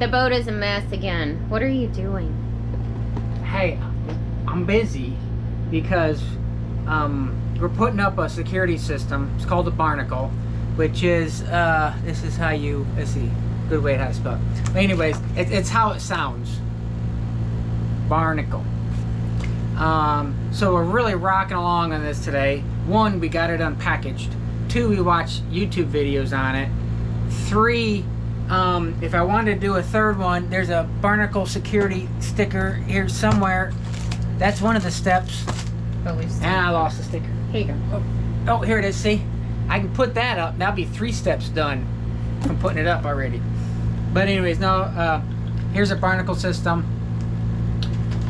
The boat is a mess again. What are you doing? Hey, I'm busy because we're putting up a security system. It's called the Barnacle, which is this is how you, let's see, good way how to spell it. But anyways, it's how it sounds. Barnacle. So we're really rocking along on this today. One, we got it unpackaged. Two, we watched YouTube videos on it. Three, if I wanted to do a third one, there's a Barnacle security sticker here somewhere. That's one of the steps. And I lost the sticker. Here you go. Oh, here it is. See, I can put that up. That'll be 3 steps done from putting it up already. But anyways, no. Here's a Barnacle system.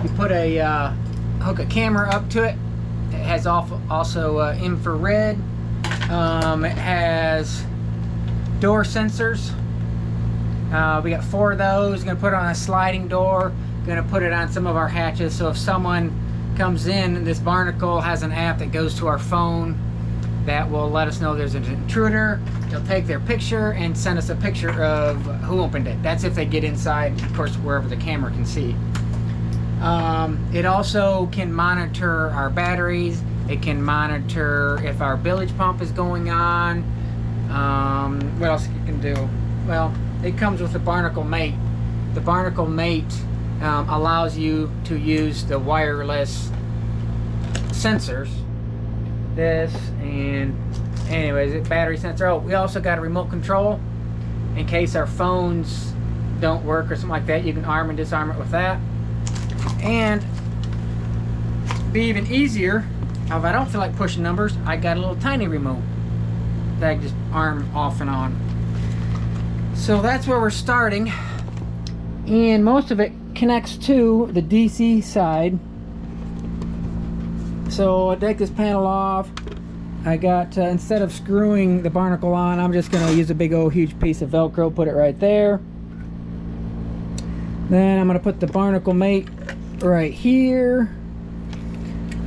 You put a hook a camera up to it. It has also infrared. It has door sensors. We got 4 of those. Gonna put it on a sliding door. Gonna put it on some of our hatches. So if someone comes in, this Barnacle has an app that goes to our phone that will let us know there's an intruder. They'll take their picture and send us a picture of who opened it. That's if they get inside, of course, wherever the camera can see. It also can monitor our batteries. It can monitor if our bilge pump is going on. What else it can do? Well, it comes with the Barnacle Mate. The Barnacle Mate allows you to use the wireless sensors. This and anyways, it's battery sensor. Oh, we also got a remote control in case our phones don't work or something like that. You can arm and disarm it with that. And be even easier, if I don't feel like pushing numbers, I got a little tiny remote that I can just arm off and on. So that's where we're starting, and most of it connects to the DC side. So I take this panel off. I got instead of screwing the Barnacle on, I'm just going to use a big old huge piece of Velcro, put it right there. Then I'm going to put the Barnacle Mate right here,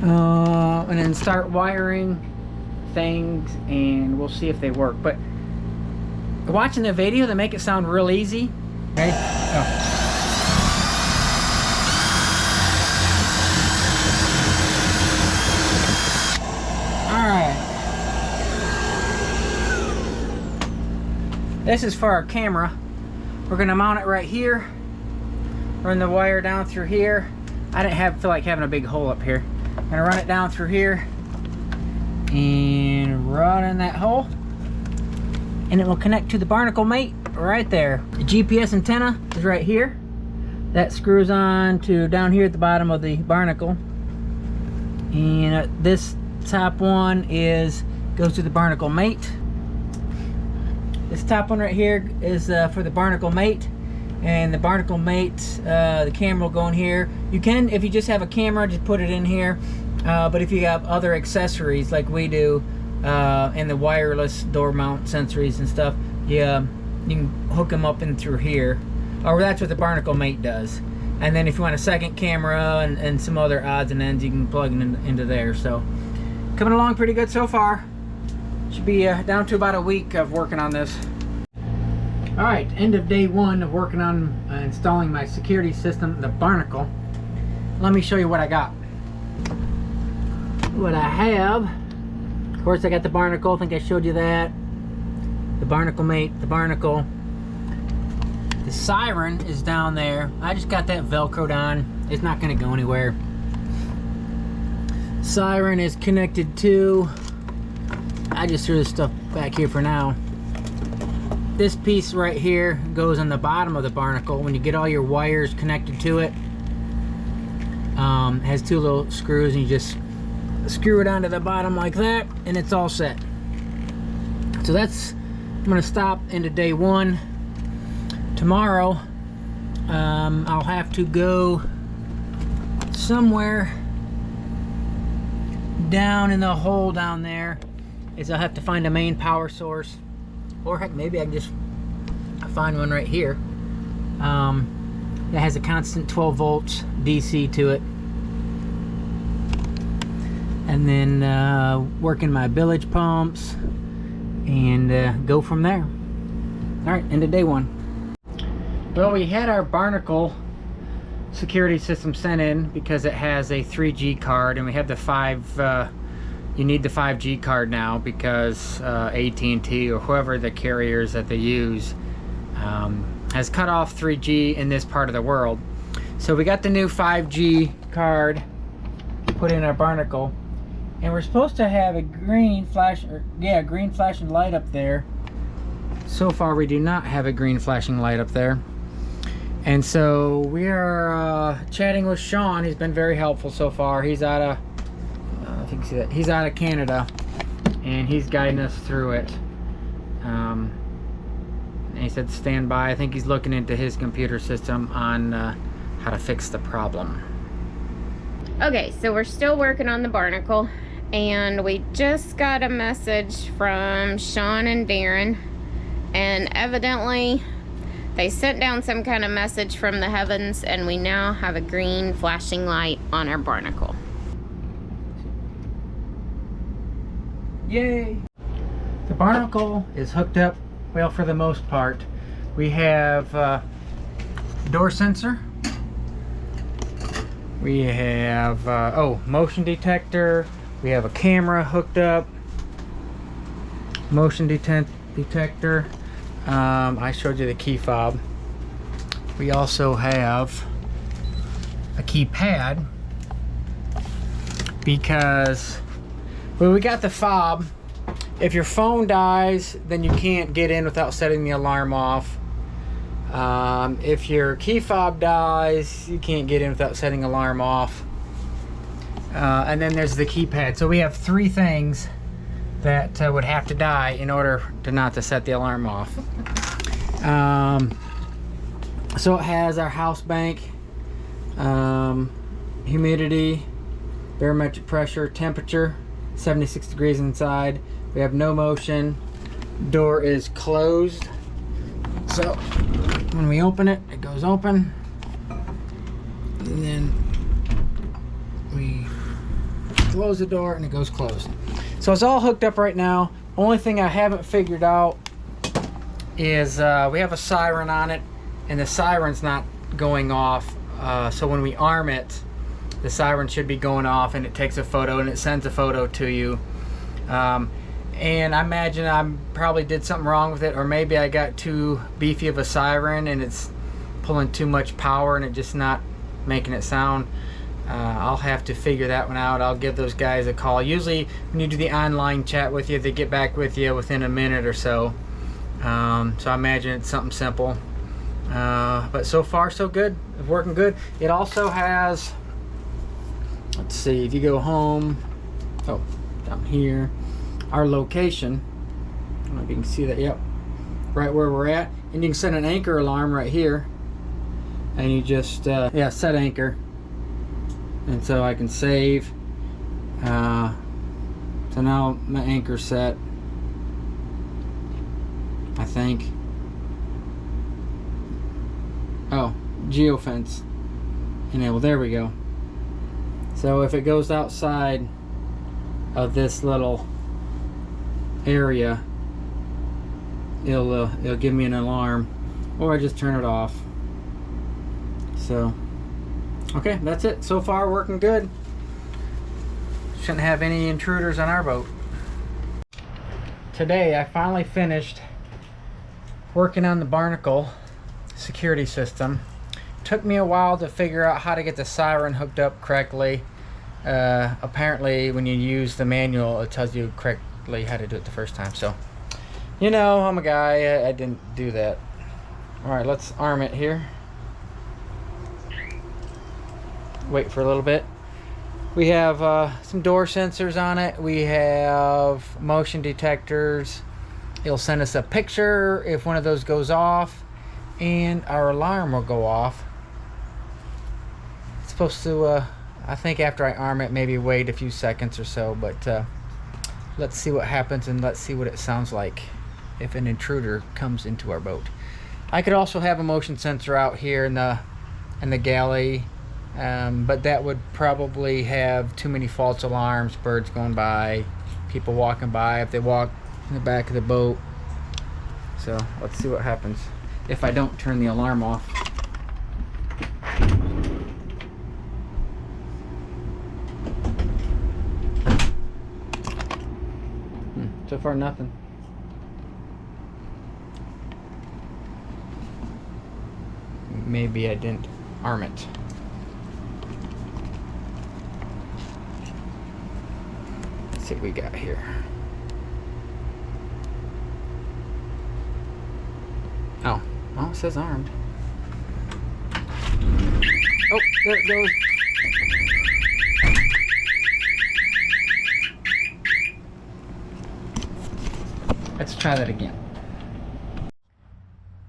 and then start wiring things, and we'll see if they work. But watching the video, they make it sound real easy. Ready? Oh. Alright. This is for our camera. We're going to mount it right here. Run the wire down through here. I didn't feel like having a big hole up here. I'm going to run it down through here. And run in that hole. And it will connect to the Barnacle Mate right there. The GPS antenna is right here. That screws on to down here at the bottom of the Barnacle. And this top one goes to the Barnacle Mate. This top one right here is for the Barnacle Mate. And the Barnacle Mate, the camera will go in here. You can, if you just have a camera, just put it in here. But if you have other accessories like we do, and the wireless door mount sensors and stuff, yeah, you can hook them up in through here. Or that's what the Barnacle Mate does. And then if you want a second camera and some other odds and ends, you can plug it into there. So coming along pretty good so far. Should be down to about a week of working on this. Alright, end of day 1 of working on installing my security system, the Barnacle. Let me show you what I got. What I have, of course, I got the Barnacle. I think I showed you that. The Barnacle Mate, the Barnacle. The siren is down there. I just got that Velcroed on. It's not going to go anywhere. Siren is connected to, I just threw this stuff back here for now. This piece right here goes on the bottom of the Barnacle. When you get all your wires connected to it, it has 2 little screws, and you just screw it onto the bottom like that, and it's all set. So that's, I'm going to stop into day 1. Tomorrow, I'll have to go somewhere down in the hole down there. I'll have to find a main power source, or heck, maybe I can just find one right here that has a constant 12 volts DC to it, and then working my bilge pumps and go from there. All right, into day 1. Well, we had our Barnacle security system sent in because it has a 3G card, and we have the you need the 5G card now because AT&T or whoever the carriers that they use has cut off 3G in this part of the world. So we got the new 5G card put in our Barnacle, and we're supposed to have a green flashing light up there. So far we do not have a green flashing light up there. And so we are chatting with Sean. He's been very helpful so far. He's out of, if you can see that, he's out of Canada, and he's guiding us through it. And he said stand by. I think he's looking into his computer system on how to fix the problem. Okay, so we're still working on the Barnacle, and we just got a message from Sean and Darren, and evidently they sent down some kind of message from the heavens, and we now have a green flashing light on our Barnacle. Yay! The Barnacle is hooked up, well, for the most part. We have door sensor. We have, motion detector. We have a camera hooked up. Motion detector. I showed you the key fob. We also have a keypad because, well, we got the fob. If your phone dies, then you can't get in without setting the alarm off. If your key fob dies, you can't get in without setting alarm off. And then there's the keypad. So we have three things that would have to die in order to not to set the alarm off. So it has our house bank, humidity, barometric pressure, temperature, 76 degrees inside. We have no motion. Door is closed. So when we open it, it goes open. And then we close the door and it goes closed. So it's all hooked up right now. Only thing I haven't figured out is we have a siren on it, and the siren's not going off. So when we arm it, the siren should be going off, and it takes a photo and it sends a photo to you. And I imagine I probably did something wrong with it, or maybe I got too beefy of a siren and it's pulling too much power and it just not making it sound. I'll have to figure that one out. I'll give those guys a call. Usually when you do the online chat with you, they get back with you within a minute or so. So I imagine it's something simple. But so far so good. It's working good. It also has, let's see, if you go home, oh, down here, our location. I don't know if you can see that. Yep, right where we're at. And you can set an anchor alarm right here. And you just, set anchor. And so I can save. So now my anchor's set, I think. Oh, geofence enable. There we go. So if it goes outside of this little area, it'll give me an alarm, or I just turn it off. So okay, that's it. So far working good. Shouldn't have any intruders on our boat. Today I finally finished working on the Barnacle security system. Took me a while to figure out how to get the siren hooked up correctly. Apparently when you use the manual, it tells you correctly how to do it the first time. So, you know, I'm a guy, I didn't do that. Alright, let's arm it here. Wait for a little bit. We have some door sensors on it. We have motion detectors. It'll send us a picture if one of those goes off, and our alarm will go off. It's supposed to, I think after I arm it, maybe wait a few seconds or so, but let's see what happens, and let's see what it sounds like if an intruder comes into our boat. I could also have a motion sensor out here in the galley. But that would probably have too many false alarms, birds going by, people walking by if they walk in the back of the boat. So let's see what happens. if I don't turn the alarm off. So far, nothing. Maybe I didn't arm it. Let's see what we got here. Oh, well, it says armed. Oh, there it goes. Let's try that again.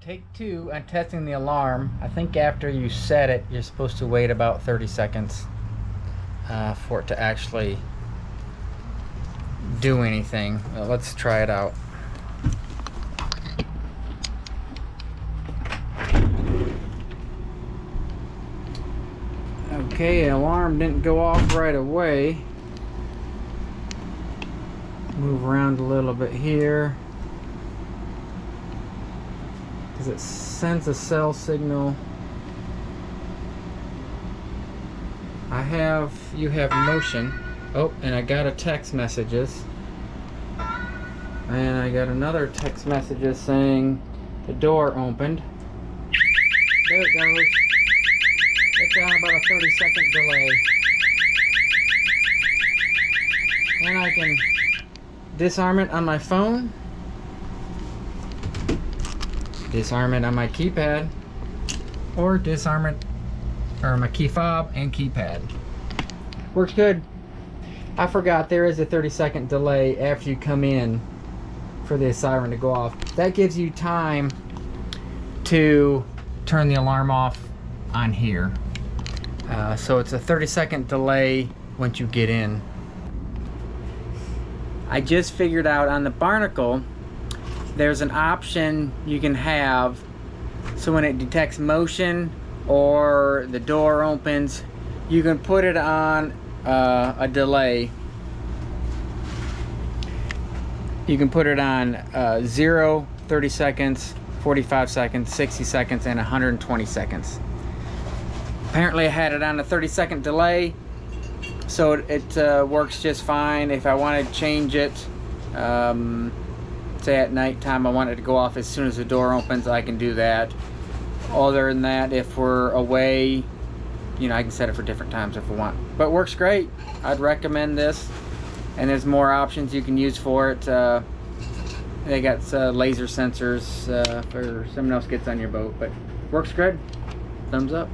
Take 2 on testing the alarm. I think after you set it, you're supposed to wait about 30 seconds for it to actually do anything. Well, let's try it out. Okay, alarm didn't go off right away. Move around a little bit here, because it sends a cell signal. You have motion. Oh, and I got a text messages. And I got another text messages saying the door opened. There it goes. It's about a 30-second delay. And I can disarm it on my phone, disarm it on my keypad, or disarm it or my key fob and keypad. Works good. I forgot there is a 30-second delay after you come in for the siren to go off. That gives you time to turn the alarm off on here. So it's a 30-second delay once you get in. I just figured out on the Barnacle, there's an option you can have so when it detects motion or the door opens, you can put it on a delay. You can put it on 0, 30 seconds, 45 seconds, 60 seconds, and 120 seconds. Apparently I had it on a 30-second delay, so it works just fine. If I want to change it, say at nighttime I want it to go off as soon as the door opens, I can do that. Other than that, if we're away, you know, I can set it for different times if we want. But it works great. I'd recommend this. And there's more options you can use for it. They got laser sensors for someone else gets on your boat, but works good. Thumbs up.